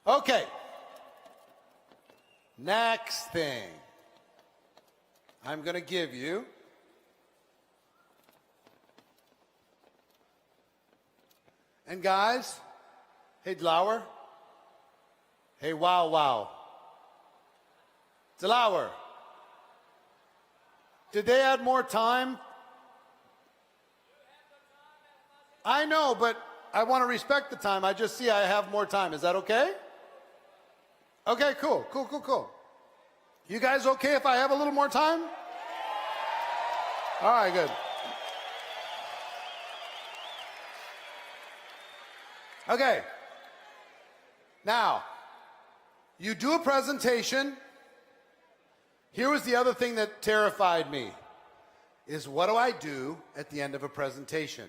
Okay. Next thing I'm going to give you and guys, hey Dlauer, hey wow, Dlauer, did they add more time? I know, but I want to respect the time. I just see I have more time. Is that okay? Okay, cool. You guys okay if I have a little more time? All right, good. Okay. Now, you do a presentation. Here was the other thing that terrified me, is what do I do at the end of a presentation?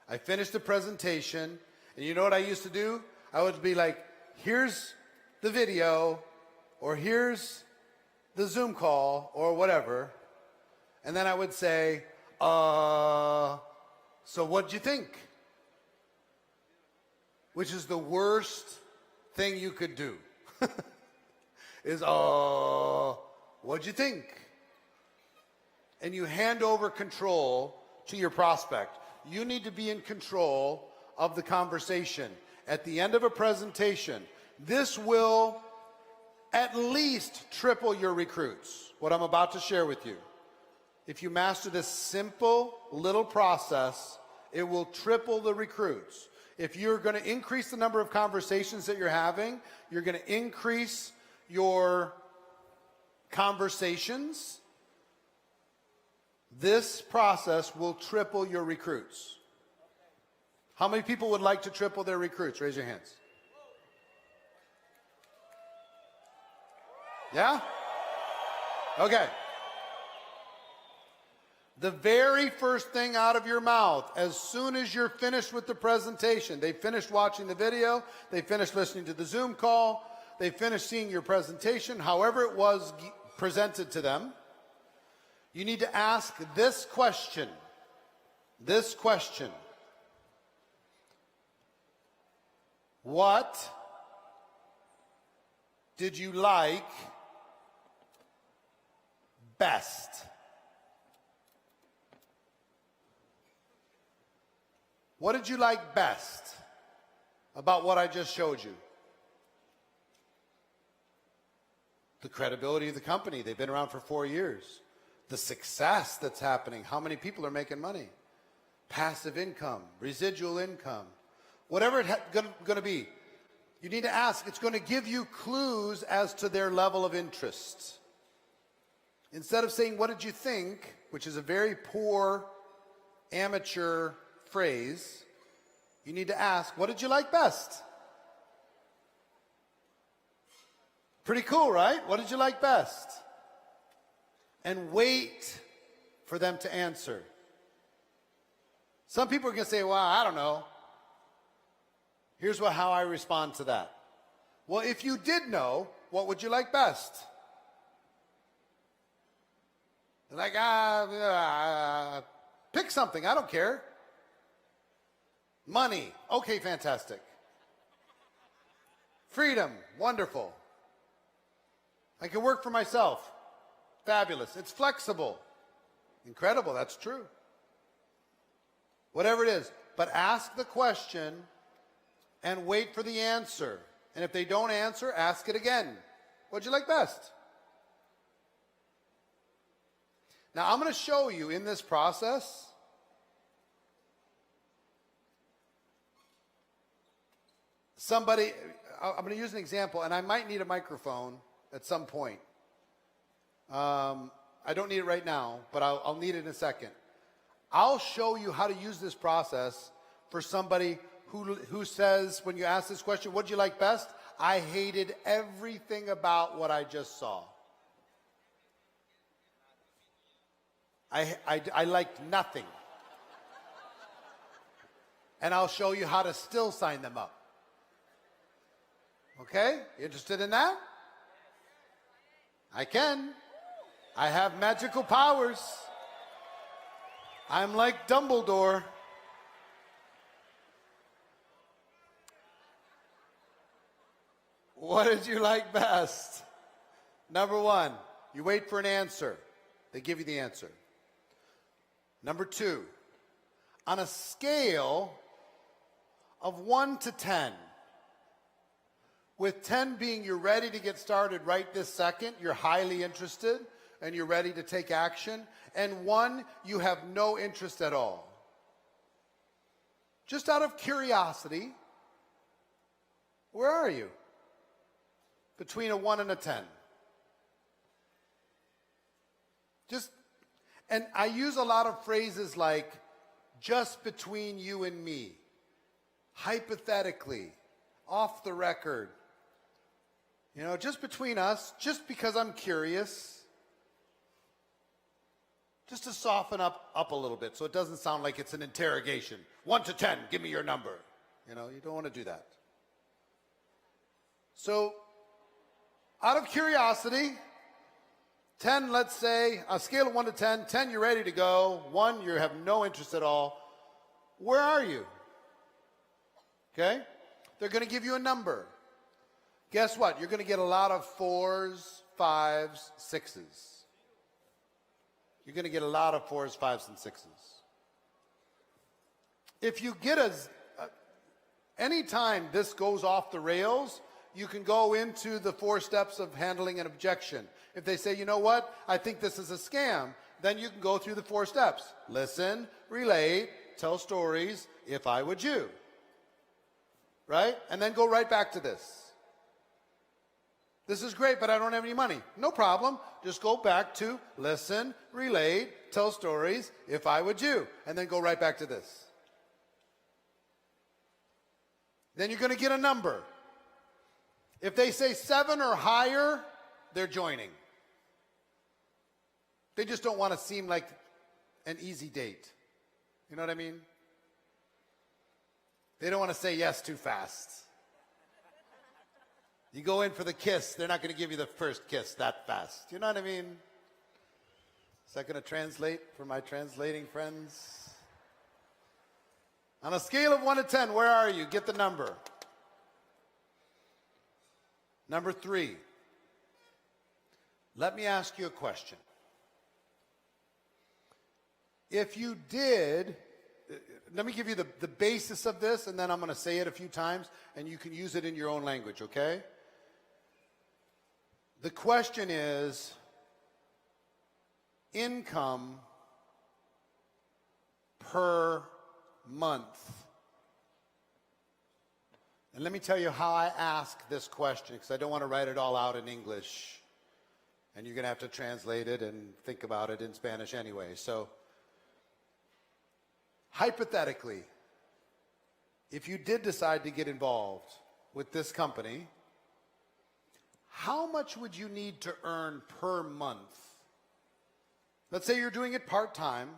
I finished the presentation, and you know what I used to do? I would be like, here's the video, or here's the Zoom call, or whatever. And then I would say, so what'd you think? Which is the worst thing you could do. Is, what'd you think? And you hand over control to your prospect. You need to be in control of the conversation. At the end of a presentation, this will at least triple your recruits, what I'm about to share with you. If you master this simple little process, it will triple the recruits. If you're going to increase the number of conversations that you're having, you're going to increase your conversations. This process will triple your recruits. How many people would like to triple their recruits? Raise your hands. Yeah? Okay. The very first thing out of your mouth, as soon as you're finished with the presentation, they finished watching the video, they finished listening to the Zoom call, they finished seeing your presentation, however it was presented to them, you need to ask this question. This question. What did you like best? What did you like best about what I just showed you? The credibility of the company. They've been around for 4 years. The success that's happening. How many people are making money? Passive income, residual income, whatever it's going to be. You need to ask. It's going to give you clues as to their level of interest. Instead of saying, what did you think, which is a very poor, amateur phrase, you need to ask, what did you like best? Pretty cool, right? What did you like best? And wait for them to answer. Some people are going to say, well, I don't know. Here's how I respond to that. Well, if you did know, what would you like best? They're like, pick something. I don't care. Money. Okay, fantastic. Freedom. Wonderful. I can work for myself. Fabulous. It's flexible. Incredible. That's true. Whatever it is. But ask the question and wait for the answer. And if they don't answer, ask it again. What'd you like best? Now, I'm going to show you in this process somebody, I'm going to use an example, and I might need a microphone at some point. I don't need it right now, but I'll need it in a second. I'll show you how to use this process for somebody who says, when you ask this question, what'd you like best? I hated everything about what I just saw. I liked nothing. And I'll show you how to still sign them up. Okay? You interested in that? I can. I have magical powers. I'm like Dumbledore. What did you like best? Number one, you wait for an answer. They give you the answer. Number two, on a scale of 1 to 10, with 10 being you're ready to get started right this second, you're highly interested, and you're ready to take action, and 1, you have no interest at all. Just out of curiosity, where are you? Between a 1 and a 10. And I use a lot of phrases like, just between you and me, hypothetically, off the record, just between us, just because I'm curious, just to soften up a little bit so it doesn't sound like it's an interrogation. 1 to 10, give me your number. You don't want to do that. So, out of curiosity, 10, let's say, a scale of 1 to 10, 10, you're ready to go. 1, you have no interest at all. Where are you? Okay? They're going to give you a number. Guess what? You're going to get a lot of 4s, 5s, 6s. You're going to get a lot of 4s, 5s, and 6s. If you get anytime this goes off the rails, you can go into the 4 steps of handling an objection. If they say, you know what, I think this is a scam, then you can go through the 4 steps. Listen, relate, tell stories, if I would you. Right? And then go right back to this. This is great, but I don't have any money. No problem. Just go back to listen, relate, tell stories, if I would you. And then go right back to this. Then you're going to get a number. If they say 7 or higher, they're joining. They just don't want to seem like an easy date. You know what I mean? They don't want to say yes too fast. You go in for the kiss, they're not going to give you the first kiss that fast. You know what I mean? Is that going to translate for my translating friends? On a scale of 1 to 10, where are you? Get the number. Number 3. Let me ask you a question. If you did, let me give you the basis of this, and then I'm going to say it a few times, and you can use it in your own language, okay? The question is, income per month. And let me tell you how I ask this question, because I don't want to write it all out in English. And you're going to have to translate it and think about it in Spanish anyway. So, hypothetically, if you did decide to get involved with this company, how much would you need to earn per month? Let's say you're doing it part-time.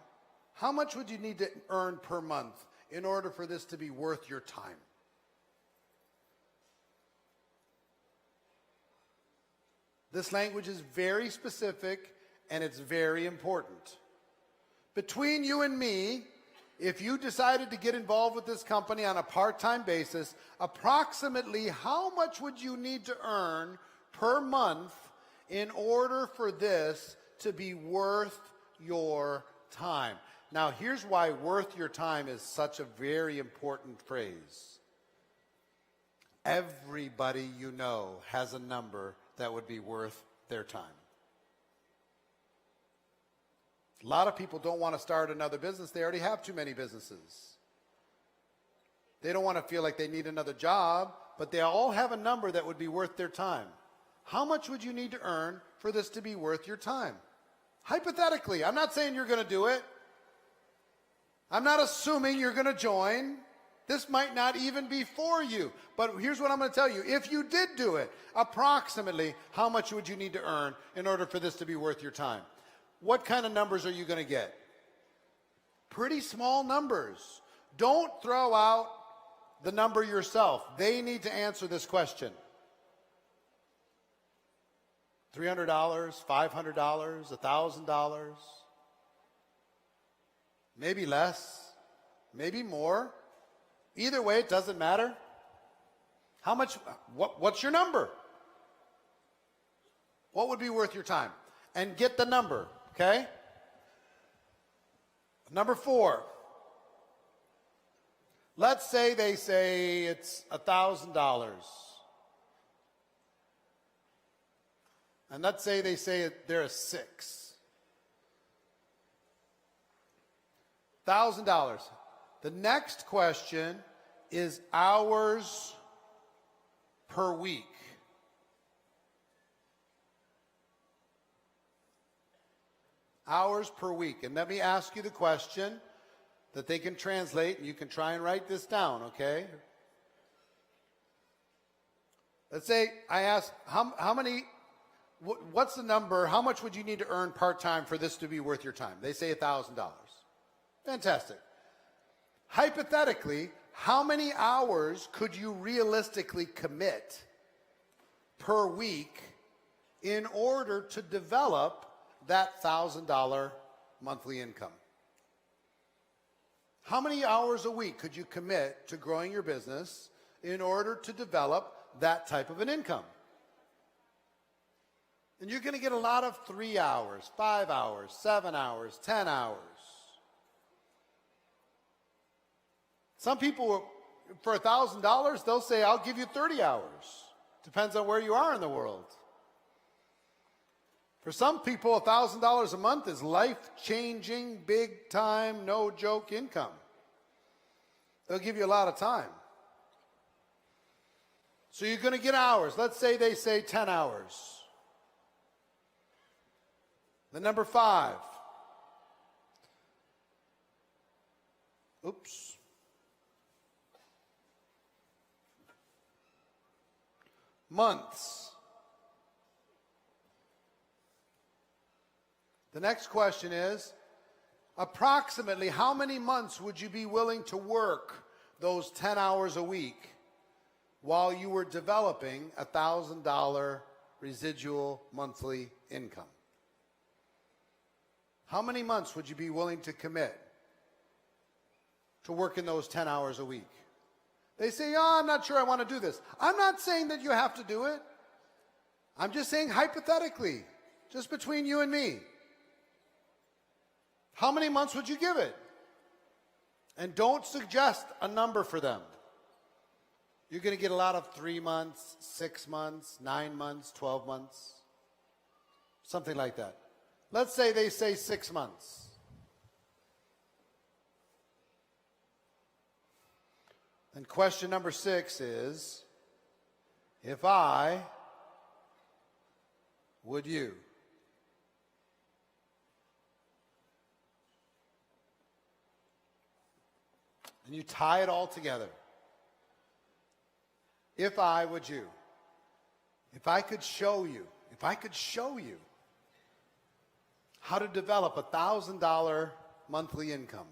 How much would you need to earn per month in order for this to be worth your time? This language is very specific, and it's very important. Between you and me, if you decided to get involved with this company on a part-time basis, approximately how much would you need to earn per month in order for this to be worth your time? Now, here's why worth your time is such a very important phrase. Everybody you know has a number that would be worth their time. A lot of people don't want to start another business. They already have too many businesses. They don't want to feel like they need another job, but they all have a number that would be worth their time. How much would you need to earn for this to be worth your time? Hypothetically, I'm not saying you're going to do it. I'm not assuming you're going to join. This might not even be for you. But here's what I'm going to tell you. If you did do it, approximately how much would you need to earn in order for this to be worth your time? What kind of numbers are you going to get? Pretty small numbers. Don't throw out the number yourself. They need to answer this question. $300, $500, $1,000, maybe less, maybe more. Either way, it doesn't matter. How much, what's your number? What would be worth your time? And get the number, okay? Number 4. Let's say they say it's $1,000. And let's say they say they're a 6. $1,000. The next question is hours per week. Hours per week. And let me ask you the question that they can translate, and you can try and write this down, okay? Let's say I ask, how many, what's the number, how much would you need to earn part-time for this to be worth your time? They say $1,000. Fantastic. Hypothetically, how many hours could you realistically commit per week in order to develop that $1,000 monthly income? How many hours a week could you commit to growing your business in order to develop that type of an income? And you're going to get a lot of 3 hours, 5 hours, 7 hours, 10 hours. Some people, for $1,000, they'll say, I'll give you 30 hours. Depends on where you are in the world. For some people, $1,000 a month is life-changing, big-time, no-joke income. They'll give you a lot of time. So you're going to get hours. Let's say they say 10 hours. The number 5. Oops. Months. The next question is, approximately how many months would you be willing to work those 10 hours a week while you were developing a $1,000 residual monthly income? How many months would you be willing to commit to working those 10 hours a week? They say, oh, I'm not sure I want to do this. I'm not saying that you have to do it. I'm just saying hypothetically, just between you and me. How many months would you give it? And don't suggest a number for them. You're going to get a lot of 3 months, 6 months, 9 months, 12 months, something like that. Let's say they say 6 months. And question number 6 is, if I, would you? And you tie it all together. If I, would you? If I could show you how to develop a $1,000 monthly income,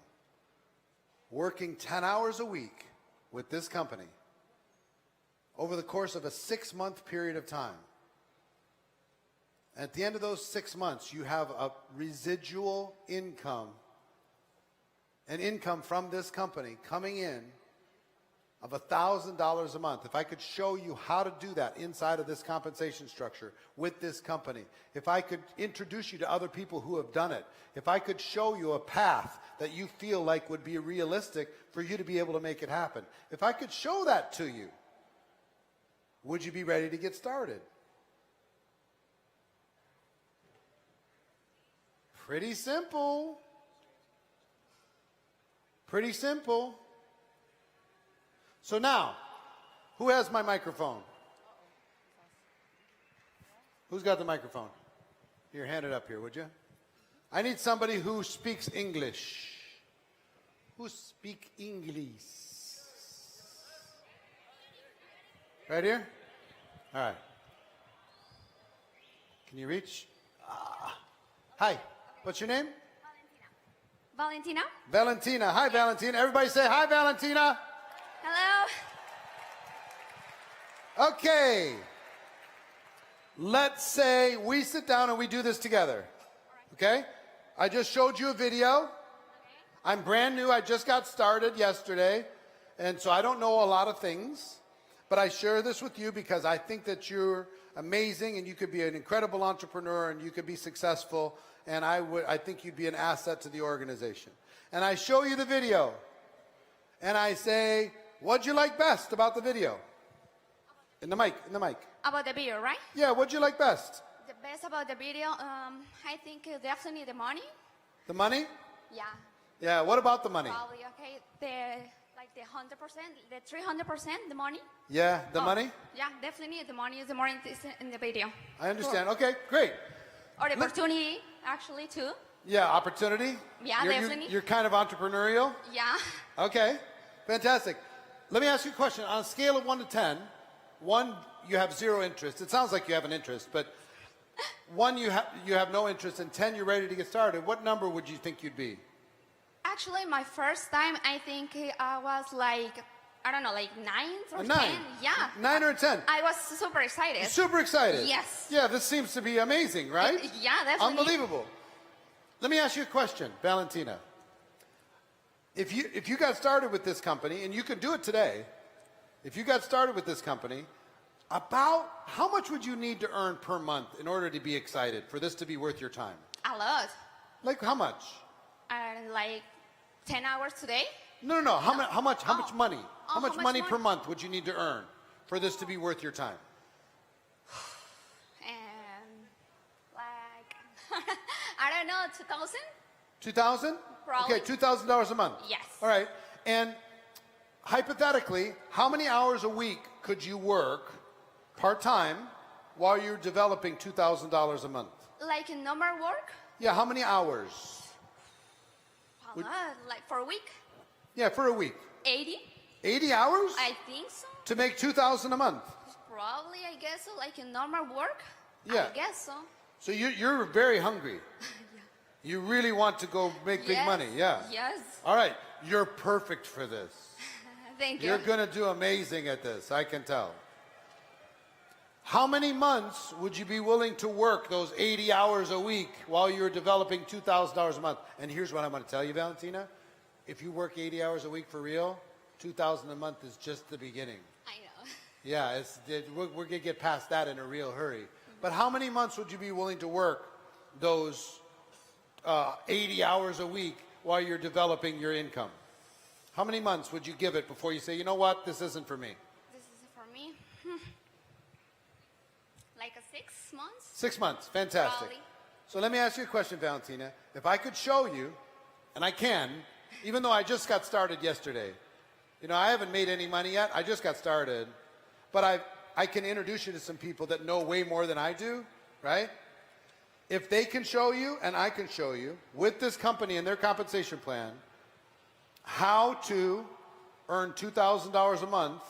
working 10 hours a week with this company over the course of a 6-month period of time. At the end of those 6 months, you have a residual income, an income from this company coming in of $1,000 a month. If I could show you how to do that inside of this compensation structure with this company, if I could introduce you to other people who have done it, if I could show you a path that you feel like would be realistic for you to be able to make it happen, if I could show that to you, would you be ready to get started? Pretty simple. Pretty simple. So now, who has my microphone? Who's got the microphone? Here, hand it up here, would you? I need somebody who speaks English. Who speak English? Right here? All right. Can you reach? Hi. What's your name? Valentina. Valentina. Hi, Valentina. Everybody say hi, Valentina. Hello. Okay. Let's say we sit down and we do this together. Okay? I just showed you a video. I'm brand new. I just got started yesterday. And so I don't know a lot of things. But I share this with you because I think that you're amazing and you could be an incredible entrepreneur and you could be successful. And I think you'd be an asset to the organization. And I show you the video. And I say, what'd you like best about the video? In the mic. About the video, right? Yeah, what'd you like best? The best about the video, I think definitely the money. The money? Yeah. Yeah, what about the money? Probably, okay. The 100%, the 300%, the money. Yeah, the money? Yeah, definitely the money is the more in the video. I understand. Okay, great. Or the opportunity, actually, too. Yeah, opportunity? Yeah, definitely. You're kind of entrepreneurial? Yeah. Okay, fantastic. Let me ask you a question. On a scale of 1 to 10, 1, you have zero interest. It sounds like you have an interest, but 1, you have no interest, and 10, you're ready to get started. What number would you think you'd be? Actually, my first time, I think I was like, I don't know, like 9 or A 10. 9? Yeah. 9 or a 10? I was super excited. Super excited. Yes. Yeah, this seems to be amazing, right? Yeah, definitely. Unbelievable. Let me ask you a question, Valentina. If you got started with this company, and you could do it today, if you got started with this company, about how much would you need to earn per month in order to be excited, for this to be worth your time? A lot. Like how much? Like 10 hours today? No. How much money? How much how much money per money? month would you need to earn for this to be worth your time? And like, I don't know, 2,000? 2,000? Probably. Okay, $2,000 a month. Yes. All right. And hypothetically, how many hours a week could you work part-time while you're developing $2,000 a month? Like a normal work? Yeah, how many hours? A lot, like for a week? Yeah, for a week. 80? 80 hours? I think so. To make $2,000 a month. Probably, I guess so, like a normal work? Yeah. I guess so. So you're very hungry. You really want to go make big Yes. money, yeah. Yes. All right, you're perfect for this. Thank you. You're going to do amazing at this, I can tell. How many months would you be willing to work those 80 hours a week while you're developing $2,000 a month? And here's what I'm going to tell you, Valentina. If you work 80 hours a week for real, $2,000 a month is just the beginning. I know. Yeah, we're going to get past that in a real hurry. But how many months would you be willing to work those 80 hours a week while you're developing your income? How many months would you give it before you say, you know what, this isn't for me? This is for me. Like a 6 months? 6 months, fantastic. Probably. So let me ask you a question, Valentina. If I could show you, and I can, even though I just got started yesterday. You know, I haven't made any money yet. I just got started. But I can introduce you to some people that know way more than I do, right? If they can show you, and I can show you, with this company and their compensation plan, how to earn $2,000 a month,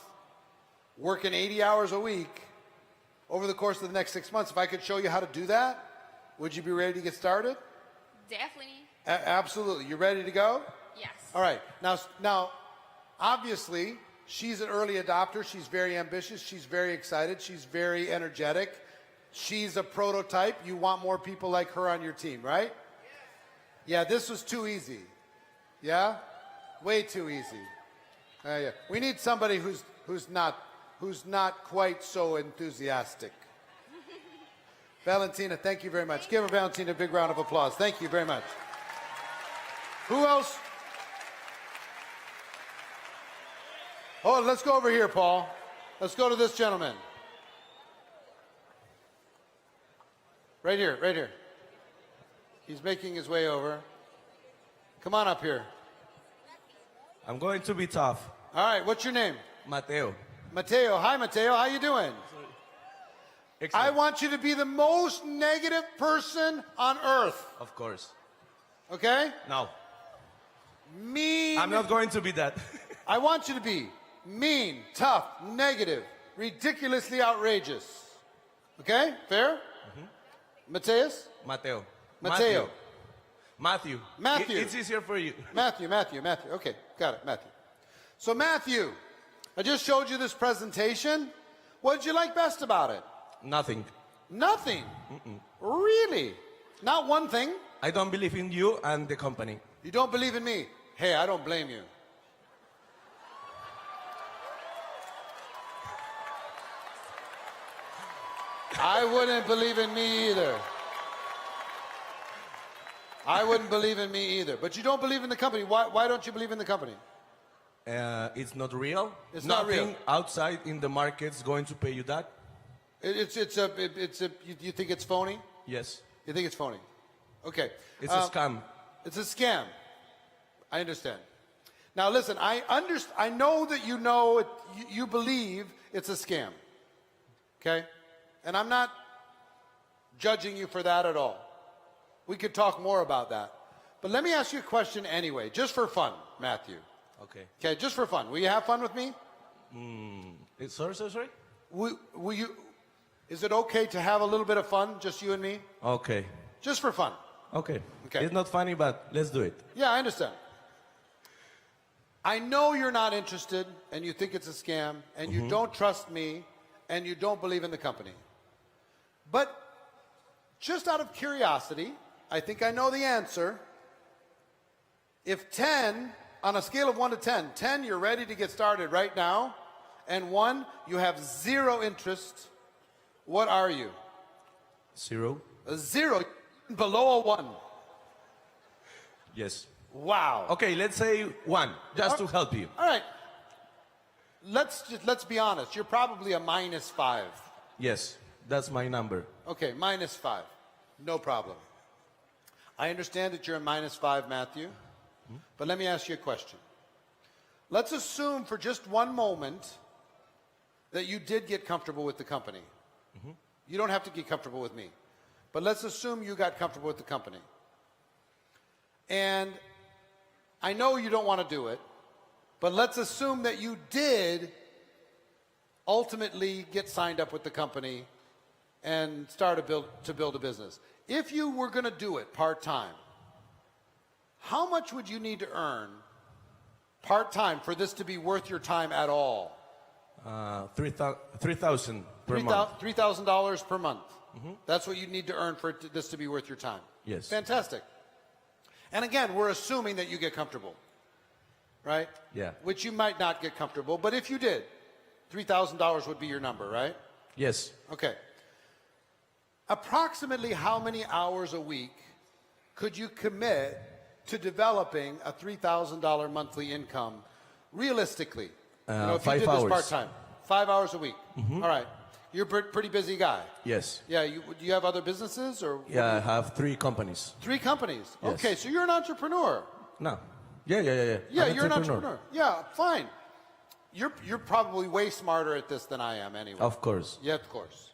working 80 hours a week over the course of the next 6 months, if I could show you how to do that, would you be ready to get started? Definitely. Absolutely. You ready to go? Yes. All right. Now, obviously, she's an early adopter. She's very ambitious. She's very excited. She's very energetic. She's a prototype. You want more people like her on your team, right? Yeah, this was too easy. Yeah? Way too easy. Yeah. We need somebody who's not quite so enthusiastic. Valentina, thank you very much. Give her, Valentina, a big round of applause. Thank you very much. Who else? Oh, let's go over here, Paul. Let's go to this gentleman. Right here, right here. He's making his way over. Come on up here. I'm going to be tough. All right, what's your name? Mateo. Mateo. Hi, Mateo. How you doing? I Excellent. want you to be the most negative person on earth. Of course. Okay? No, Mean. I'm not going to be that. I want you to be mean, tough, negative, ridiculously outrageous. Okay? Fair? Mateus? Mateo. Mateo. Matthew. Matthew. It's easier for you. Matthew. Okay, got it, Matthew. So, Matthew, I just showed you this presentation. What did you like best about it? Nothing. Nothing. Really? Not one thing? I don't believe in you and the company. You don't believe in me? Hey, I don't blame you. I wouldn't believe in me either. I wouldn't believe in me either. But you don't believe in the company. Why don't you believe in the company? It's not real. It's not Nothing real. outside in the market's going to pay you that. You think it's phony? Yes. You think it's phony? Okay. It's a scam. It's a scam. I understand. Now listen, I know that you know it, you believe it's a scam. Okay? And I'm not judging you for that at all. We could talk more about that. But let me ask you a question anyway, just for fun, Matthew. Okay. Okay, just for fun. Will you have fun with me? Sorry? Will you? Is it okay to have a little bit of fun, just you and me? Okay. Just for fun. Okay. Okay. It's not funny, but let's do it. Yeah, I understand. I know you're not interested and you think it's a scam and you don't trust me and you don't believe in the company. But just out of curiosity, I think I know the answer. If 10, on a scale of 1 to 10, 10 you're ready to get started right now, and 1 you have 0 interest, what are you? 0. A 0, below a 1. Yes. Wow. Okay, let's say 1, just to help you. All right. Let's be honest. You're probably a -5. Yes, that's my number. Okay, -5. No problem. I understand that you're a -5, Matthew. But let me ask you a question. Let's assume for just one moment that you did get comfortable with the company. You don't have to get comfortable with me. But let's assume you got comfortable with the company. And I know you don't want to do it, but let's assume that you did ultimately get signed up with the company and start to build a business. If you were going to do it part-time, how much would you need to earn part-time for this to be worth your time at all? 3,000 per month. $3,000 per month. That's what you need to earn for this to be worth your time. Yes. Fantastic. And again, we're assuming that you get comfortable, right? Yeah. Which you might not get comfortable, but if you did, $3,000 would be your number, right? Yes. Okay. Approximately how many hours a week could you commit to developing a $3,000 monthly income realistically? If 5 you did hours. this part-time. 5 hours a week. All right. You're a pretty busy guy. Yes. Yeah, do you have other businesses or? Yeah, I have 3 companies. 3 companies. Yes. Okay, so you're an entrepreneur. No. Yeah. Yeah, I'm you're an entrepreneur. Yeah, fine. You're probably way smarter at this than I am anyway. Of course. Yeah, of course.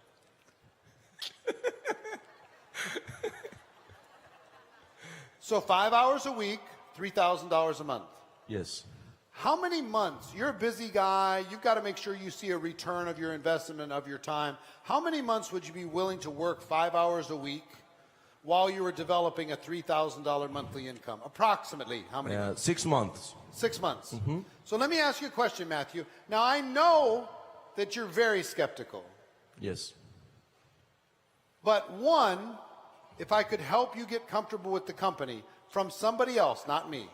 So 5 hours a week, $3,000 a month. Yes. How many months? You're a busy guy. You've got to make sure you see a return of your investment of your time. How many months would you be willing to work 5 hours a week while you were developing a $3,000 monthly income? Approximately how many months? 6 months. 6 months. So let me ask you a question, Matthew. Now, I know that you're very skeptical. Yes. But one, if I could help you get comfortable with the company from somebody else, not me.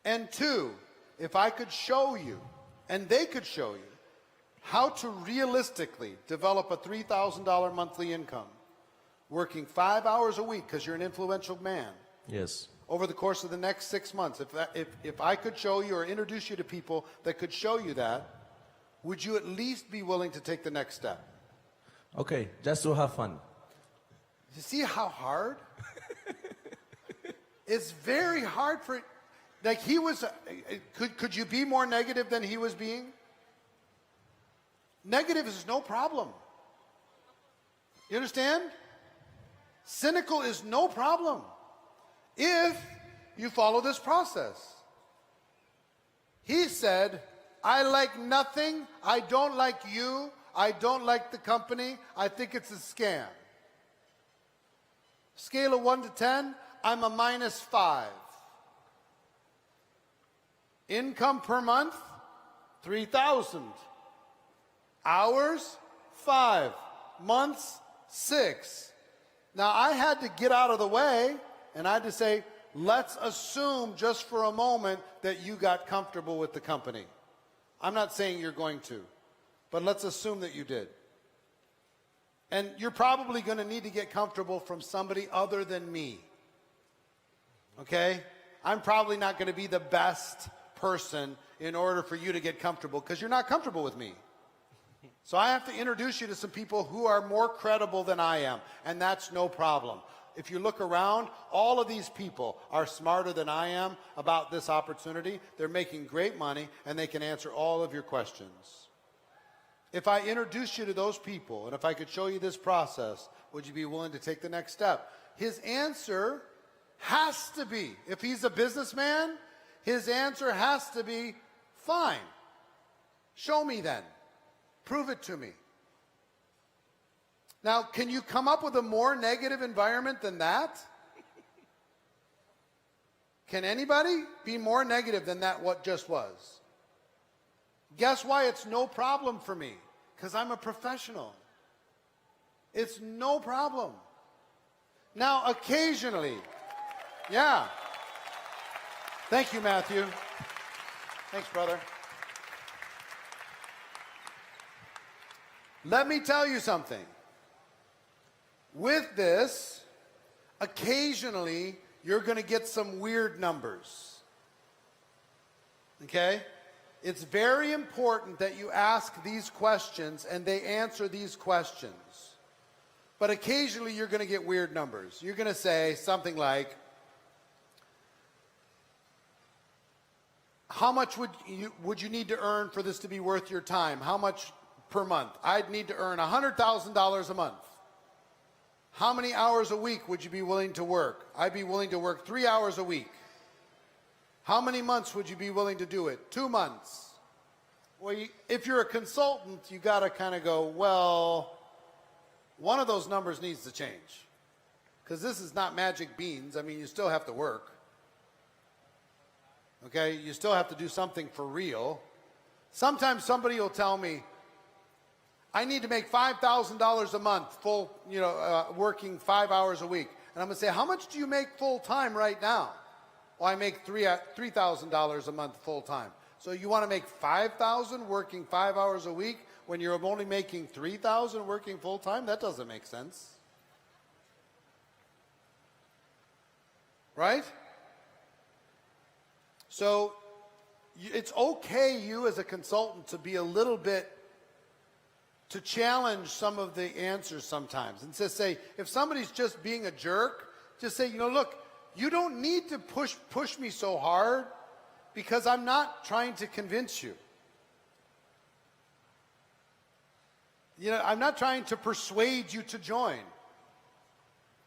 And 2, if I could show you, and they could show you, how to realistically develop a $3,000 monthly income, working 5 hours a week, because you're an influential man, Yes. over the course of the next 6 months, if I could show you or introduce you to people that could show you that, would you at least be willing to take the next step? Okay, just to have fun. You see how hard? It's very hard for... Like he was, could you be more negative than he was being? Negative is no problem. You understand? Cynical is no problem if you follow this process. He said, I like nothing, I don't like you, I don't like the company, I think it's a scam. Scale of 1 to 10, I'm a -5. Income per month, 3,000. Hours, 5. Months, 6. Now I had to get out of the way and I had to say, let's assume just for a moment that you got comfortable with the company. I'm not saying you're going to, but let's assume that you did. And you're probably going to need to get comfortable from somebody other than me. Okay? I'm probably not going to be the best person in order for you to get comfortable because you're not comfortable with me. So I have to introduce you to some people who are more credible than I am, and that's no problem. If you look around, all of these people are smarter than I am about this opportunity. They're making great money, and they can answer all of your questions. If I introduce you to those people, and if I could show you this process, would you be willing to take the next step? His answer has to be, if he's a businessman, his answer has to be, fine. Show me then. Prove it to me. Now, can you come up with a more negative environment than that? Can anybody be more negative than that what just was? Guess why it's no problem for me? Because I'm a professional. It's no problem. Now, occasionally, yeah. Thank you, Matthew. Thanks, brother. Let me tell you something. With this, occasionally, you're going to get some weird numbers. Okay? It's very important that you ask these questions and they answer these questions. But occasionally, you're going to get weird numbers. You're going to say something like, how much would you need to earn for this to be worth your time? How much per month? I'd need to earn $100,000 a month. How many hours a week would you be willing to work? I'd be willing to work 3 hours a week. How many months would you be willing to do it? 2 months. Well, if you're a consultant, you got to kind of go, well, one of those numbers needs to change. Because this is not magic beans. I mean, you still have to work. Okay? You still have to do something for real. Sometimes somebody will tell me, I need to make $5,000 a month, full, working 5 hours a week. And I'm going to say, how much do you make full time right now? Well, I make $3,000 a month full time. So you want to make $5,000 working 5 hours a week when you're only making $3,000 working full time? That doesn't make sense. Right? So it's okay, you as a consultant, to be a little bit, to challenge some of the answers sometimes. And to say, if somebody's just being a jerk, just say, look, you don't need to push me so hard because I'm not trying to convince you. I'm not trying to persuade you to join.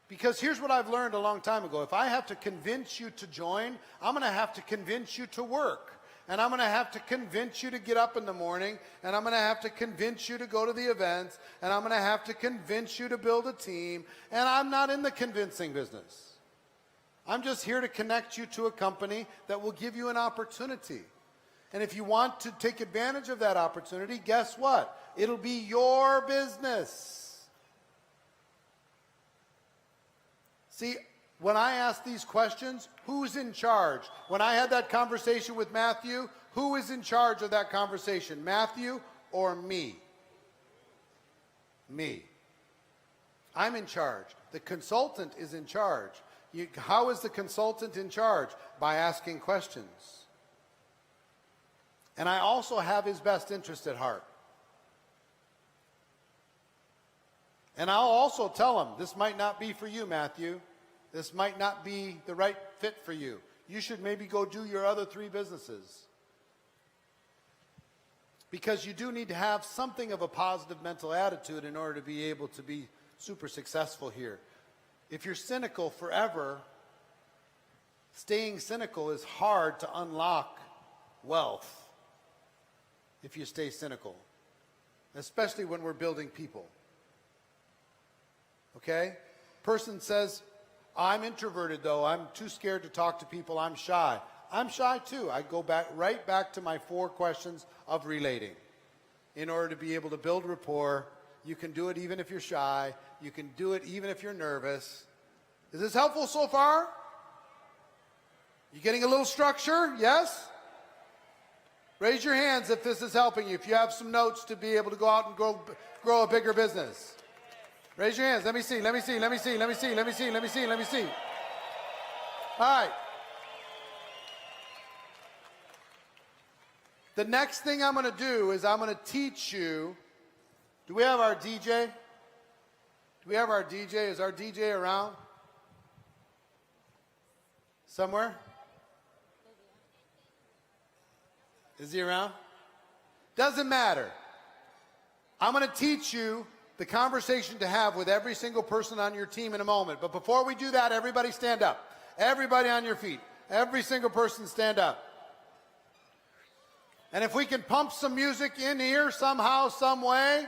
Because here's what I've learned a long time ago. If I have to convince you to join, I'm going to have to convince you to work. And I'm going to have to convince you to get up in the morning. And I'm going to have to convince you to go to the events. And I'm going to have to convince you to build a team. And I'm not in the convincing business. I'm just here to connect you to a company that will give you an opportunity. And if you want to take advantage of that opportunity, guess what? It'll be your business. See, when I ask these questions, who's in charge? When I had that conversation with Matthew, who is in charge of that conversation? Matthew or me? Me. I'm in charge. The consultant is in charge. How is the consultant in charge? By asking questions. And I also have his best interest at heart. And I'll also tell him, this might not be for you, Matthew. This might not be the right fit for you. You should maybe go do your other 3 businesses. Because you do need to have something of a positive mental attitude in order to be able to be super successful here. If you're cynical forever, staying cynical is hard to unlock wealth if you stay cynical, especially when we're building people. Okay? Person says, I'm introverted though, I'm too scared to talk to people, I'm shy. I'm shy too. I go right back to my 4 questions of relating. In order to be able to build rapport, you can do it even if you're shy, you can do it even if you're nervous. Is this helpful so far? You getting a little structure? Yes? Raise your hands if this is helping you, if you have some notes to be able to go out and grow a bigger business. Raise your hands. Let me see. Let me see. Let me see. Let me see. Let me see. Let me see. Let me see. All right. The next thing I'm going to do is I'm going to teach you. Do we have our DJ? Do we have our DJ? Is our DJ around? Somewhere? Is he around? Doesn't matter. I'm going to teach you the conversation to have with every single person on your team in a moment. But before we do that, everybody stand up. Everybody on your feet. Every single person stand up. And if we can pump some music in here somehow, some way,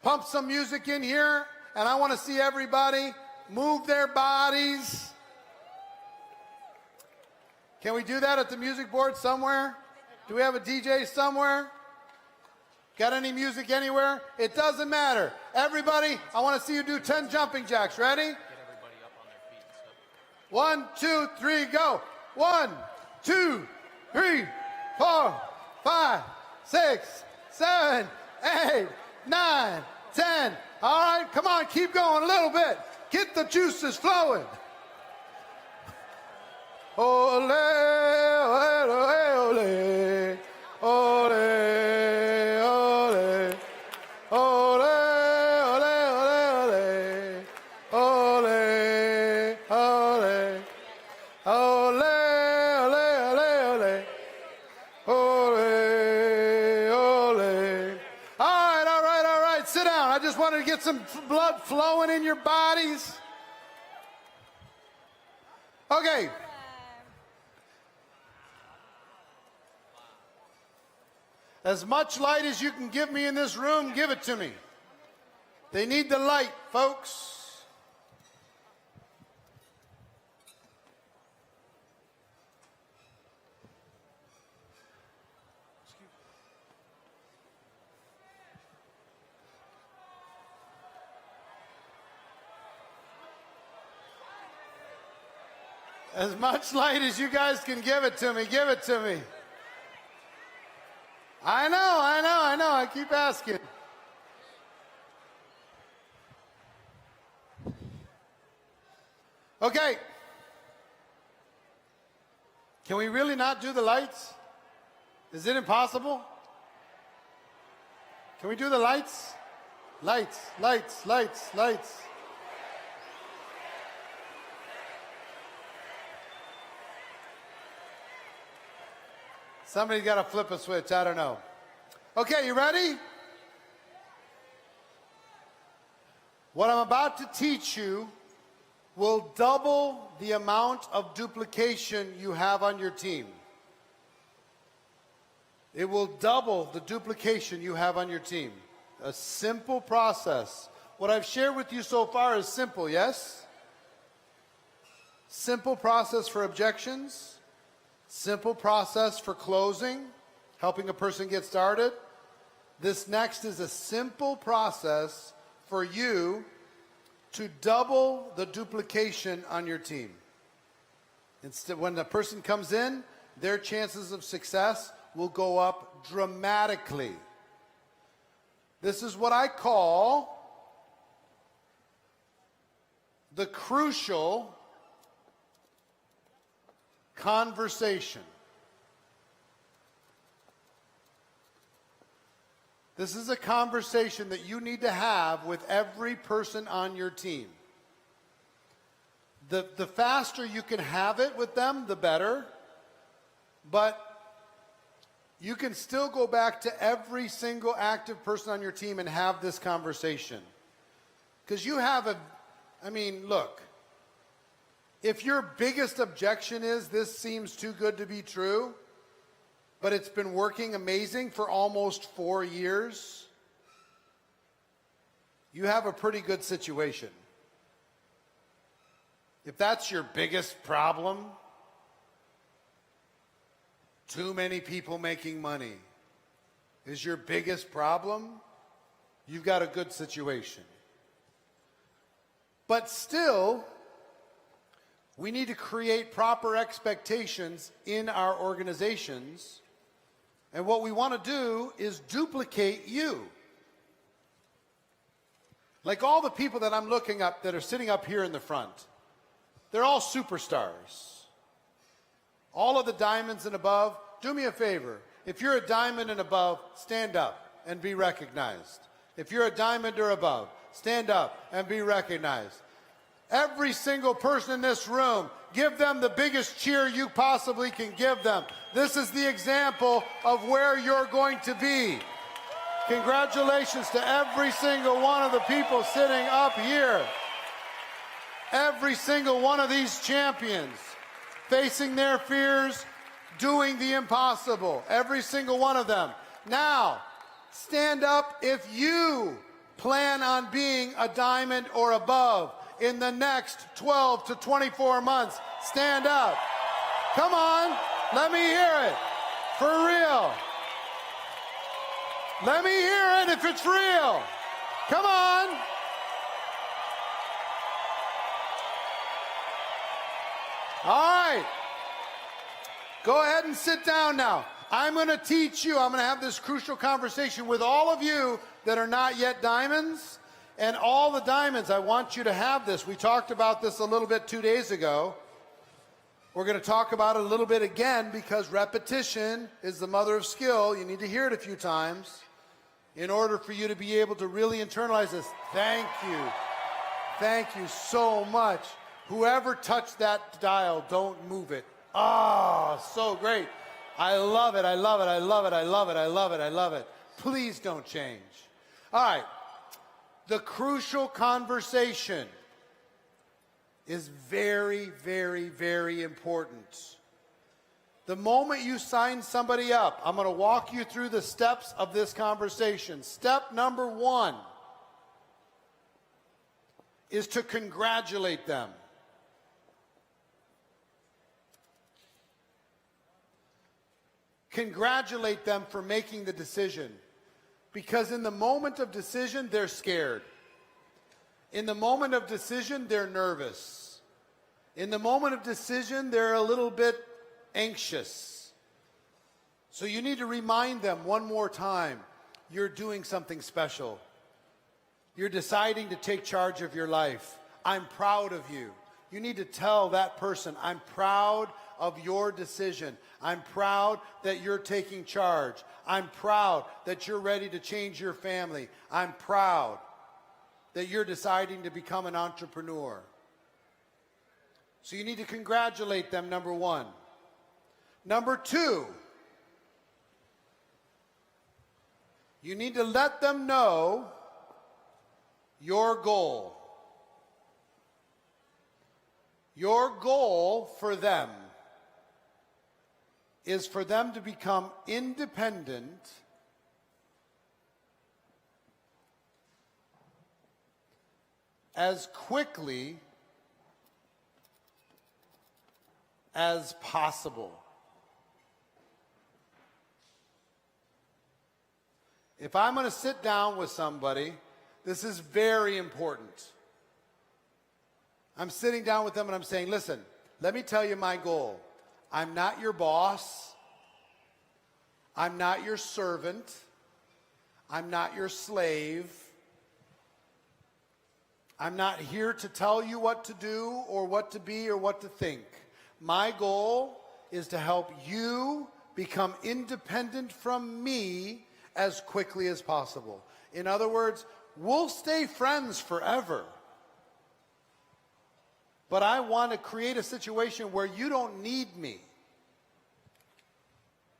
pump some music in here, and I want to see everybody move their bodies. Can we do that at the music board somewhere? Do we have a DJ somewhere? Got any music anywhere? It doesn't matter. Everybody, I want to see you do 10 jumping jacks. Ready? Get everybody up on their feet and stuff. 1, 2, 3, go. 1, 2, 3, 4, 5, 6, 7, 8, 9, 10. All right, come on, keep going a little bit. Get the juices flowing. Ole, ole, ole, ole, ole, ole, ole, ole, ole, ole, ole, ole, ole, ole, ole. All right, sit down. I just wanted to get some blood flowing in your bodies. Okay. As much light as you can give me in this room, give it to me. They need the light, folks. As much light as you guys can give it to me, give it to me. I know. I keep asking. Okay. Can we really not do the lights? Is it impossible? Can we do the lights? Lights, lights, lights, lights. Somebody's got to flip a switch. I don't know. Okay, you ready? What I'm about to teach you will double the amount of duplication you have on your team. It will double the duplication you have on your team. A simple process. What I've shared with you so far is simple, yes? Simple process for objections. Simple process for closing, helping a person get started. This next is a simple process for you to double the duplication on your team. Instead, when the person comes in, their chances of success will go up dramatically. This is what I call the crucial conversation. This is a conversation that you need to have with every person on your team. The faster you can have it with them, the better. But you can still go back to every single active person on your team and have this conversation. Because you have look, if your biggest objection is this seems too good to be true, but it's been working amazing for almost 4 years, you have a pretty good situation. If that's your biggest problem, too many people making money is your biggest problem, you've got a good situation. But still, we need to create proper expectations in our organizations. And what we want to do is duplicate you. Like all the people that I'm looking up that are sitting up here in the front, they're all superstars. All of the diamonds and above, do me a favor. If you're a diamond and above, stand up and be recognized. If you're a diamond or above, stand up and be recognized. Every single person in this room, give them the biggest cheer you possibly can give them. This is the example of where you're going to be. Congratulations to every single one of the people sitting up here. Every single one of these champions facing their fears, doing the impossible. Every single one of them. Now, stand up if you plan on being a diamond or above in the next 12 to 24 months. Stand up. Come on, let me hear it. For real. Let me hear it if it's real. Come on. All right. Go ahead and sit down now. I'm going to teach you. I'm going to have this crucial conversation with all of you that are not yet diamonds. And all the diamonds, I want you to have this. We talked about this a little bit 2 days ago. We're going to talk about it a little bit again because repetition is the mother of skill. You need to hear it a few times in order for you to be able to really internalize this. Thank you. Thank you so much. Whoever touched that dial, don't move it. Ah, so great. I love it. I love it. I love it. I love it. I love it. I love it. Please don't change. All right. The crucial conversation is very, very, very important. The moment you sign somebody up, I'm going to walk you through the steps of this conversation. Step number 1 is to congratulate them. Congratulate them for making the decision. Because in the moment of decision, they're scared. In the moment of decision, they're nervous. In the moment of decision, they're a little bit anxious. So you need to remind them one more time, you're doing something special. You're deciding to take charge of your life. I'm proud of you. You need to tell that person, I'm proud of your decision. I'm proud that you're taking charge. I'm proud that you're ready to change your family. I'm proud that you're deciding to become an entrepreneur. So you need to congratulate them, number 1. Number 2, you need to let them know your goal. Your goal for them is for them to become independent as quickly as possible. If I'm going to sit down with somebody, this is very important. I'm sitting down with them and I'm saying, listen, let me tell you my goal. I'm not your boss. I'm not your servant. I'm not your slave. I'm not here to tell you what to do or what to be or what to think. My goal is to help you become independent from me as quickly as possible. In other words, we'll stay friends forever. But I want to create a situation where you don't need me.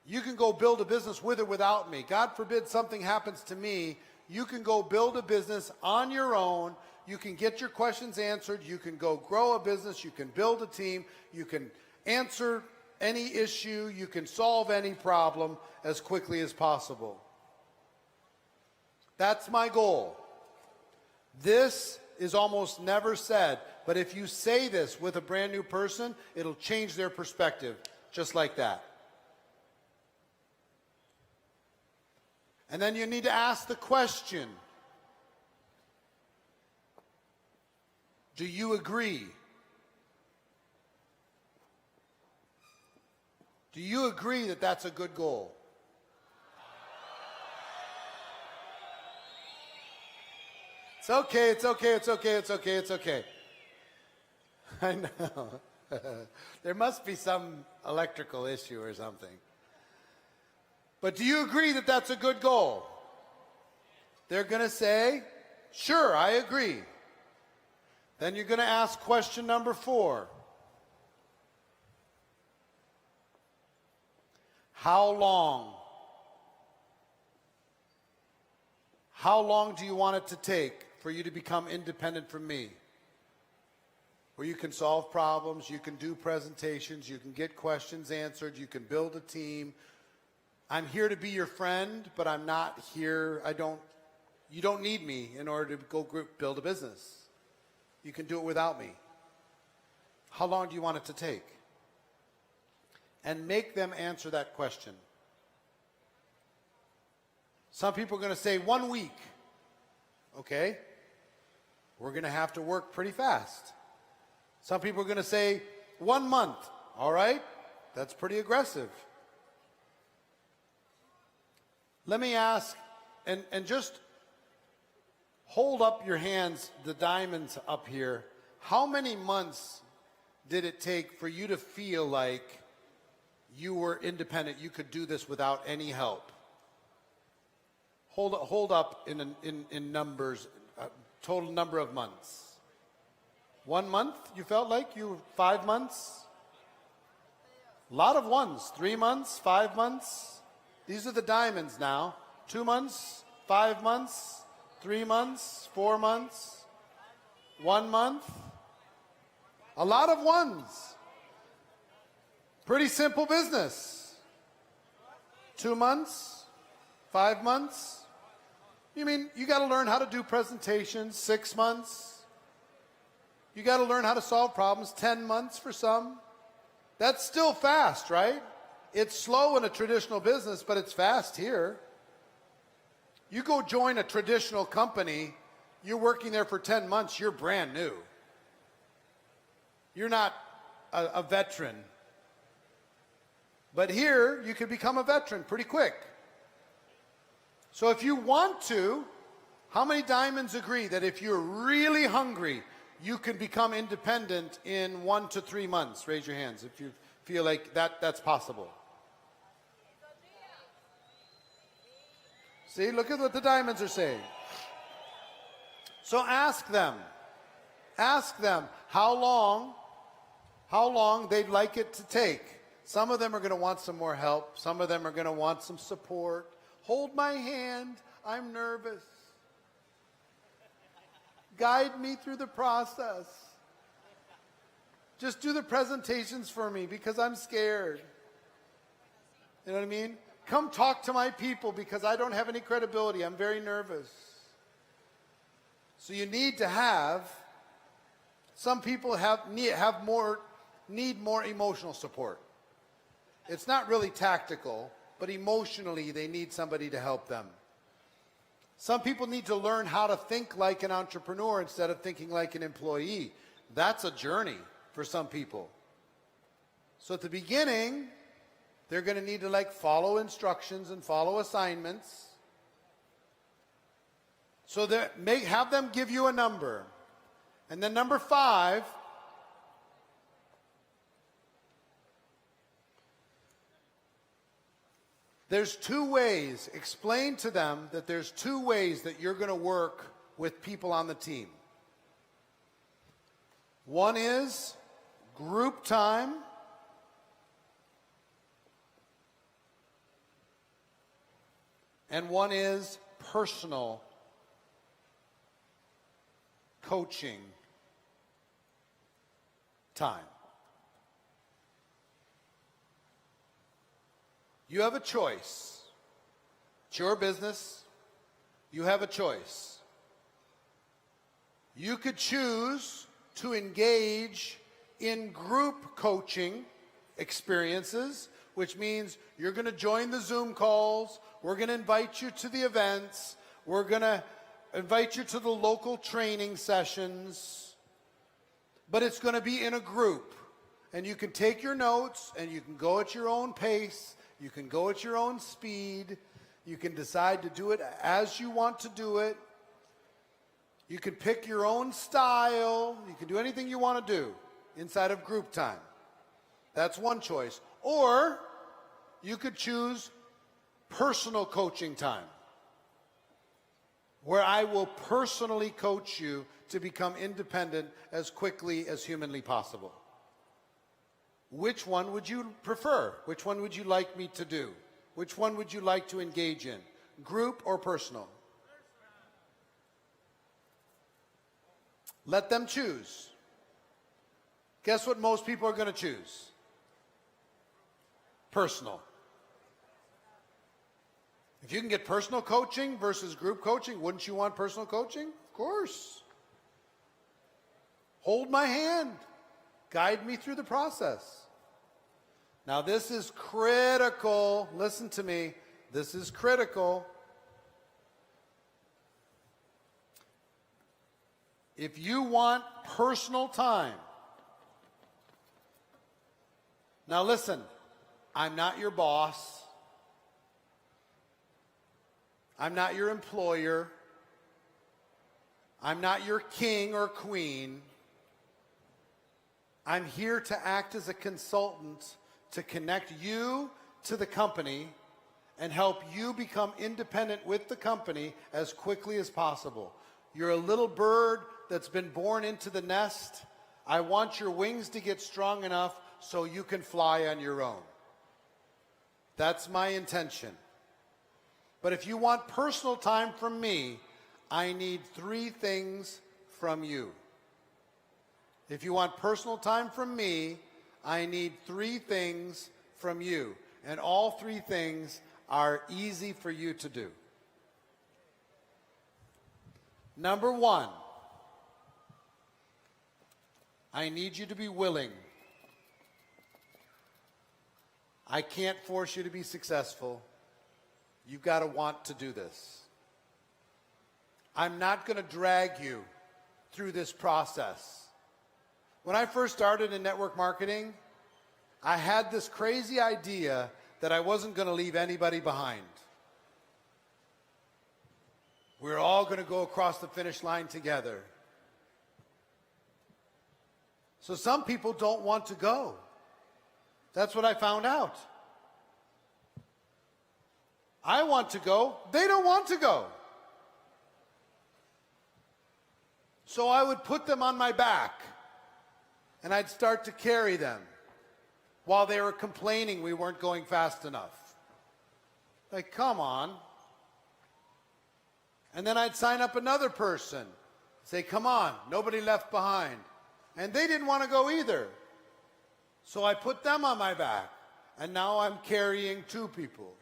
You can go build a business with or without me. God forbid something happens to me. You can go build a business on your own. You can get your questions answered. You can go grow a business. You can build a team. You can answer any issue. You can solve any problem as quickly as possible. That's my goal. This is almost never said, but if you say this with a brand new person, it'll change their perspective, just like that. And then you need to ask the question, do you agree? Do you agree that that's a good goal? It's okay, it's okay, it's okay, it's okay, it's okay. I know. There must be some electrical issue or something. But do you agree that that's a good goal? They're going to say, sure, I agree. Then you're going to ask question number 4. How long? How long do you want it to take for you to become independent from me? Where you can solve problems, you can do presentations, you can get questions answered, you can build a team. I'm here to be your friend, but I'm not here. You don't need me in order to go build a business. You can do it without me. How long do you want it to take? And make them answer that question. Some people are going to say 1 week. Okay. We're going to have to work pretty fast. Some people are going to say 1 month. All right. That's pretty aggressive. Let me ask, and just hold up your hands, the diamonds up here. How many months did it take for you to feel like you were independent, you could do this without any help? Hold up in numbers, total number of months. 1 month, you felt like? 5 months? A lot of ones. 3 months, 5 months. These are the diamonds now. 2 months, 5 months, 3 months, 4 months, 1 month. A lot of ones. Pretty simple business. 2 months, 5 months. You mean you got to learn how to do presentations? 6 months. You got to learn how to solve problems. 10 months for some. That's still fast, right? It's slow in a traditional business, but it's fast here. You go join a traditional company, you're working there for 10 months, you're brand new. You're not a veteran. But here, you can become a veteran pretty quick. So if you want to, how many diamonds agree that if you're really hungry, you can become independent in 1 to 3 months? Raise your hands if you feel like that's possible. See, look at what the diamonds are saying. So ask them how long they'd like it to take. Some of them are going to want some more help. Some of them are going to want some support. Hold my hand. I'm nervous. Guide me through the process. Just do the presentations for me because I'm scared. You know what I mean? Come talk to my people because I don't have any credibility. I'm very nervous. So you need to have, some people need more emotional support. It's not really tactical, but emotionally they need somebody to help them. Some people need to learn how to think like an entrepreneur instead of thinking like an employee. That's a journey for some people. So at the beginning, they're going to need to follow instructions and follow assignments. So have them give you a number. And then number 5, there's 2 ways. Explain to them that there's 2 ways that you're going to work with people on the team. One is group time. And one is personal coaching time. You have a choice. It's your business. You have a choice. You could choose to engage in group coaching experiences, which means you're going to join the Zoom calls. We're going to invite you to the events. We're going to invite you to the local training sessions. But it's going to be in a group. And you can take your notes and you can go at your own pace. You can go at your own speed. You can decide to do it as you want to do it. You can pick your own style. You can do anything you want to do inside of group time. That's one choice. Or you could choose personal coaching time, where I will personally coach you to become independent as quickly as humanly possible. Which one would you prefer? Which one would you like me to do? Which one would you like to engage in? Group or personal? Let them choose. Guess what most people are going to choose? Personal. If you can get personal coaching versus group coaching, wouldn't you want personal coaching? Of course. Hold my hand. Guide me through the process. Now this is critical. Listen to me. This is critical. If you want personal time, now listen, I'm not your boss. I'm not your employer. I'm not your king or queen. I'm here to act as a consultant to connect you to the company and help you become independent with the company as quickly as possible. You're a little bird that's been born into the nest. I want your wings to get strong enough so you can fly on your own. That's my intention. But if you want personal time from me, I need 3 things from you. If you want personal time from me, I need 3 things from you. And all 3 things are easy for you to do. Number 1, I need you to be willing. I can't force you to be successful. You've got to want to do this. I'm not going to drag you through this process. When I first started in network marketing, I had this crazy idea that I wasn't going to leave anybody behind. We're all going to go across the finish line together. So some people don't want to go. That's what I found out. I want to go. They don't want to go. So I would put them on my back, and I'd start to carry them while they were complaining we weren't going fast enough. Like, come on. And then I'd sign up another person, say, come on, nobody left behind. And they didn't want to go either. So I put them on my back, and now I'm carrying 2 people.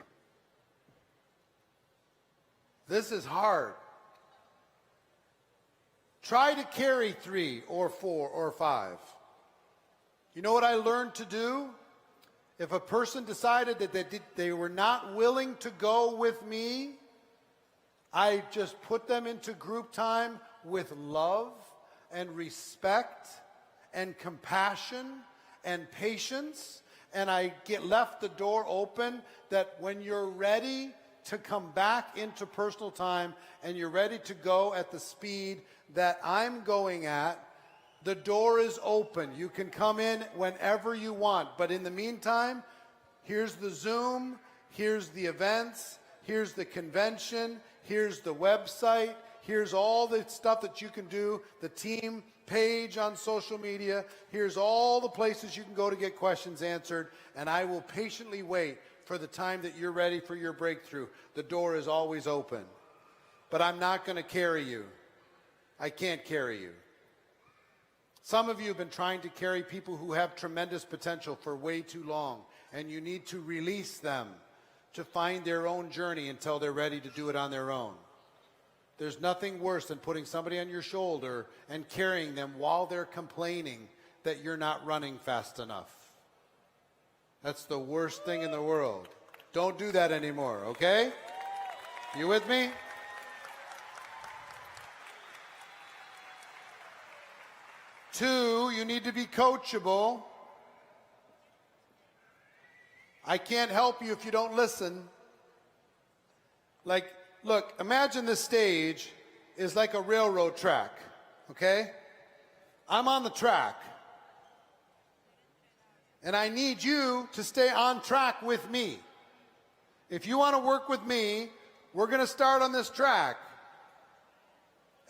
This is hard. Try to carry 3 or 4 or 5. You know what I learned to do? If a person decided that they were not willing to go with me, I just put them into group time with love and respect and compassion and patience, and I left the door open that when you're ready to come back into personal time and you're ready to go at the speed that I'm going at, the door is open. You can come in whenever you want. But in the meantime, here's the Zoom, here's the events, here's the convention, here's the website, here's all the stuff that you can do, the team page on social media, here's all the places you can go to get questions answered, and I will patiently wait for the time that you're ready for your breakthrough. The door is always open. But I'm not going to carry you. I can't carry you. Some of you have been trying to carry people who have tremendous potential for way too long, and you need to release them to find their own journey until they're ready to do it on their own. There's nothing worse than putting somebody on your shoulder and carrying them while they're complaining that you're not running fast enough. That's the worst thing in the world. Don't do that anymore, okay? You with me? Two, you need to be coachable. I can't help you if you don't listen. Like, look, imagine this stage is like a railroad track, okay? I'm on the track. And I need you to stay on track with me. If you want to work with me, we're going to start on this track.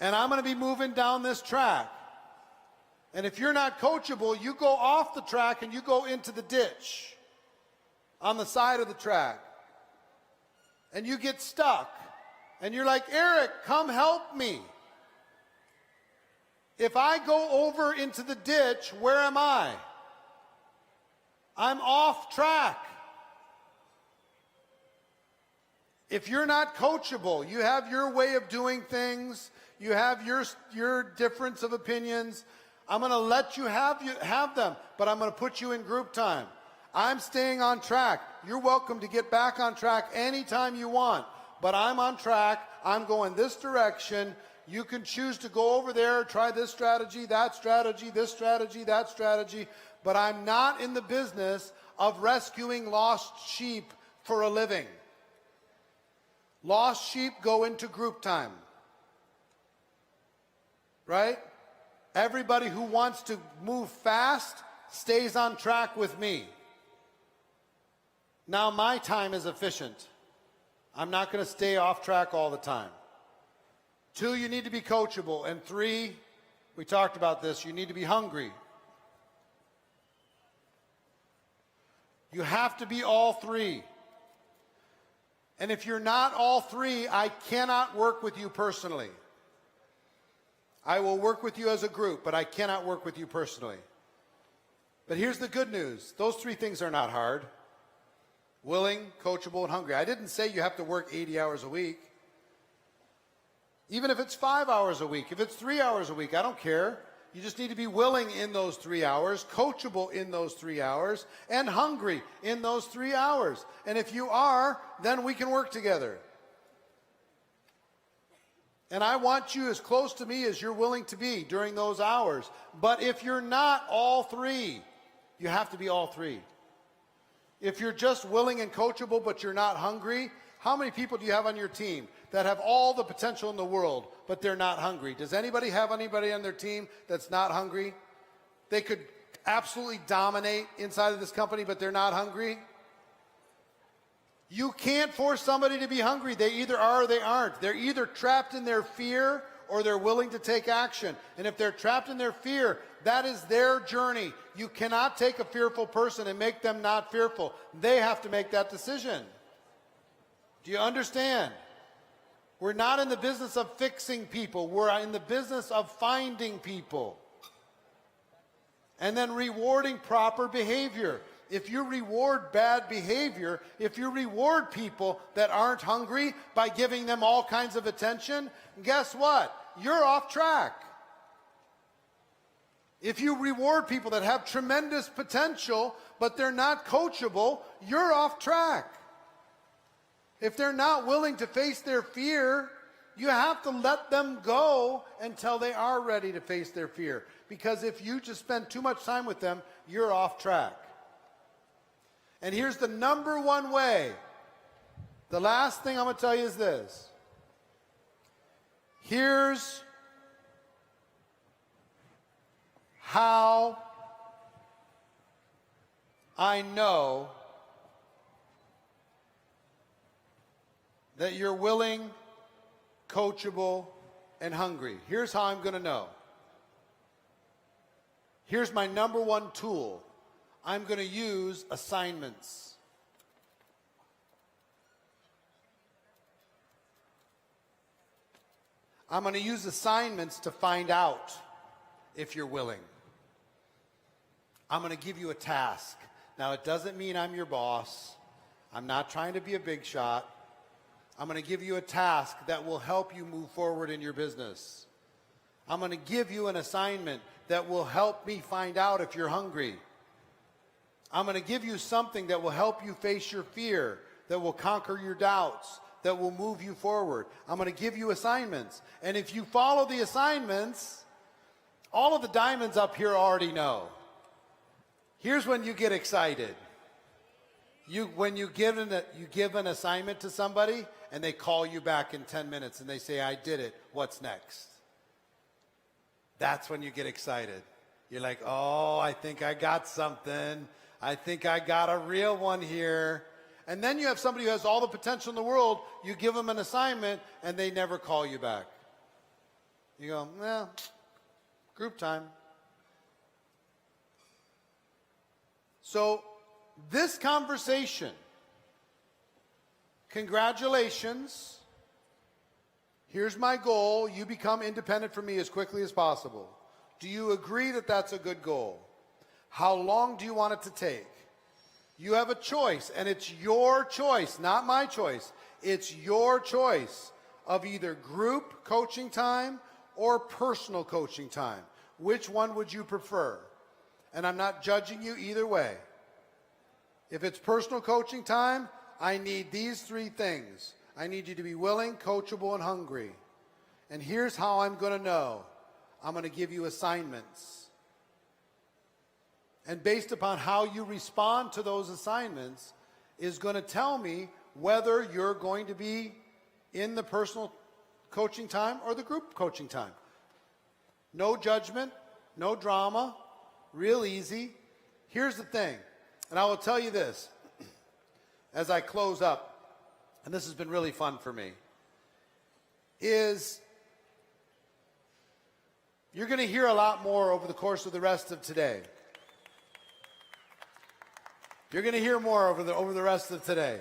And I'm going to be moving down this track. And if you're not coachable, you go off the track and you go into the ditch on the side of the track. And you get stuck. And you're like, Eric, come help me. If I go over into the ditch, where am I? I'm off track. If you're not coachable, you have your way of doing things, you have your difference of opinions, I'm going to let you have them, but I'm going to put you in group time. I'm staying on track. You're welcome to get back on track anytime you want, but I'm on track. I'm going this direction. You can choose to go over there, try this strategy, that strategy, this strategy, that strategy, but I'm not in the business of rescuing lost sheep for a living. Lost sheep go into group time. Right? Everybody who wants to move fast stays on track with me. Now my time is efficient. I'm not going to stay off track all the time. 2, you need to be coachable. And 3, we talked about this, you need to be hungry. You have to be all 3. And if you're not all 3, I cannot work with you personally. I will work with you as a group, but I cannot work with you personally. But here's the good news. Those 3 things are not hard. Willing, coachable, and hungry. I didn't say you have to work 80 hours a week. Even if it's 5 hours a week, if it's 3 hours a week, I don't care. You just need to be willing in those 3 hours, coachable in those 3 hours, and hungry in those 3 hours. And if you are, then we can work together. And I want you as close to me as you're willing to be during those hours. But if you're not all 3, you have to be all 3. If you're just willing and coachable, but you're not hungry, how many people do you have on your team that have all the potential in the world, but they're not hungry? Does anybody have anybody on their team that's not hungry? They could absolutely dominate inside of this company, but they're not hungry? You can't force somebody to be hungry. They either are or they aren't. They're either trapped in their fear or they're willing to take action. And if they're trapped in their fear, that is their journey. You cannot take a fearful person and make them not fearful. They have to make that decision. Do you understand? We're not in the business of fixing people. We're in the business of finding people. And then rewarding proper behavior. If you reward bad behavior, if you reward people that aren't hungry by giving them all kinds of attention, guess what? You're off track. If you reward people that have tremendous potential, but they're not coachable, you're off track. If they're not willing to face their fear, you have to let them go until they are ready to face their fear. Because if you just spend too much time with them, you're off track. And here's the number one way. The last thing I'm going to tell you is this. Here's how I know that you're willing, coachable, and hungry. Here's how I'm going to know. Here's my number one tool. I'm going to use assignments. I'm going to use assignments to find out if you're willing. I'm going to give you a task. Now, it doesn't mean I'm your boss. I'm not trying to be a big shot. I'm going to give you a task that will help you move forward in your business. I'm going to give you an assignment that will help me find out if you're hungry. I'm going to give you something that will help you face your fear, that will conquer your doubts, that will move you forward. I'm going to give you assignments. And if you follow the assignments, all of the diamonds up here already know. Here's when you get excited. When you give an assignment to somebody and they call you back in 10 minutes and they say, I did it. What's next? That's when you get excited. You're like, oh, I think I got something. I think I got a real one here. And then you have somebody who has all the potential in the world. You give them an assignment and they never call you back. You go, well, group time. So this conversation, congratulations. Here's my goal. You become independent from me as quickly as possible. Do you agree that that's a good goal? How long do you want it to take? You have a choice, and it's your choice, not my choice. It's your choice of either group coaching time or personal coaching time. Which one would you prefer? And I'm not judging you either way. If it's personal coaching time, I need these three things. I need you to be willing, coachable, and hungry. And here's how I'm going to know. I'm going to give you assignments. And based upon how you respond to those assignments is going to tell me whether you're going to be in the personal coaching time or the group coaching time. No judgment, no drama, real easy. Here's the thing, and I will tell you this as I close up, and this has been really fun for me, is you're going to hear a lot more over the course of the rest of today. You're going to hear more over the rest of today.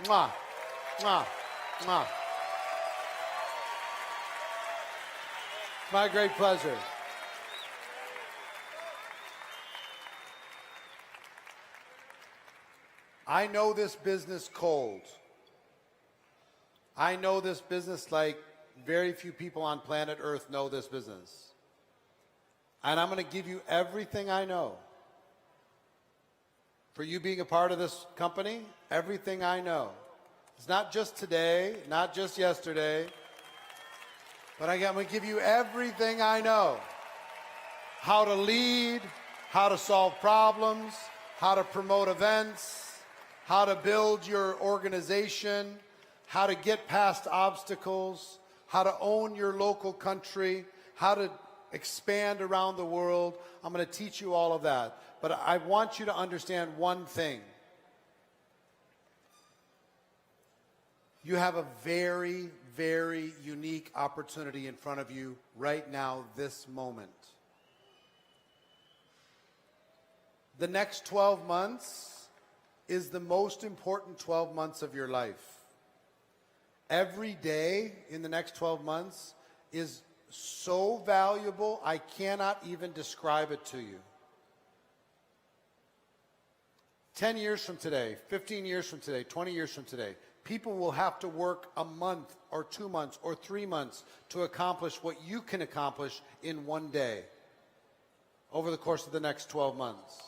Mwah, mwah, mwah. It's my great pleasure. I know this business cold. I know this business like very few people on planet Earth know this business. And I'm going to give you everything I know. For you being a part of this company, everything I know. It's not just today, not just yesterday, but I'm going to give you everything I know. How to lead, how to solve problems, how to promote events, how to build your organization, how to get past obstacles, how to own your local country, how to expand around the world. I'm going to teach you all of that. But I want you to understand one thing. You have a very, very unique opportunity in front of you right now, this moment. The next 12 months is the most important 12 months of your life. Every day in the next 12 months is so valuable, I cannot even describe it to you. 10 years from today, 15 years from today, 20 years from today, people will have to work a month or 2 months or 3 months to accomplish what you can accomplish in one day over the course of the next 12 months.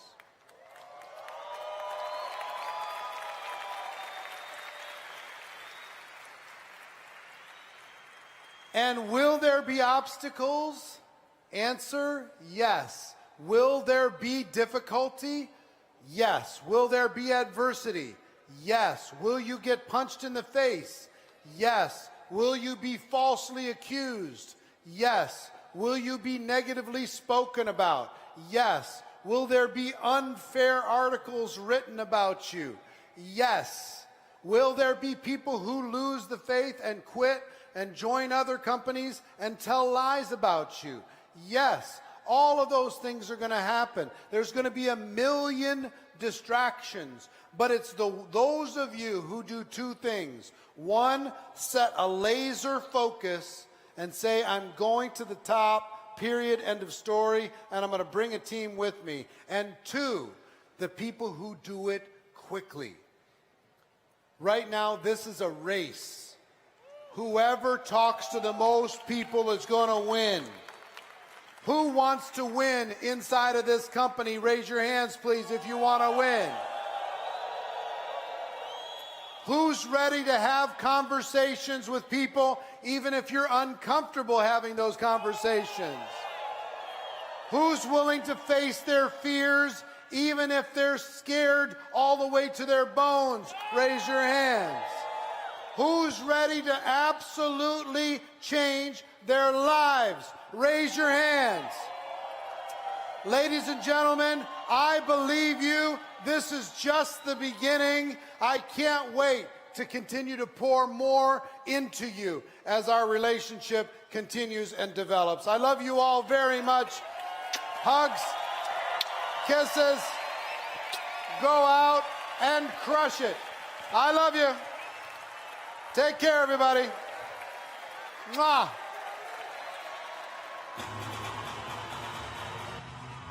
And will there be obstacles? Answer, yes. Will there be difficulty? Yes. Will there be adversity? Yes. Will you get punched in the face? Yes. Will you be falsely accused? Yes. Will you be negatively spoken about? Yes. Will there be unfair articles written about you? Yes. Will there be people who lose the faith and quit and join other companies and tell lies about you? Yes. All of those things are going to happen. There's going to be a million distractions, but it's those of you who do two things. One, set a laser focus and say, I'm going to the top, period, end of story, and I'm going to bring a team with me. And two, the people who do it quickly. Right now, this is a race. Whoever talks to the most people is going to win. Who wants to win inside of this company? Raise your hands, please, if you want to win. Who's ready to have conversations with people, even if you're uncomfortable having those conversations? Who's willing to face their fears, even if they're scared all the way to their bones? Raise your hands. Who's ready to absolutely change their lives? Raise your hands. Ladies and gentlemen, I believe you. This is just the beginning. I can't wait to continue to pour more into you as our relationship continues and develops. I love you all very much. Hugs, kisses, go out and crush it. I love you. Take care, everybody. Mwah.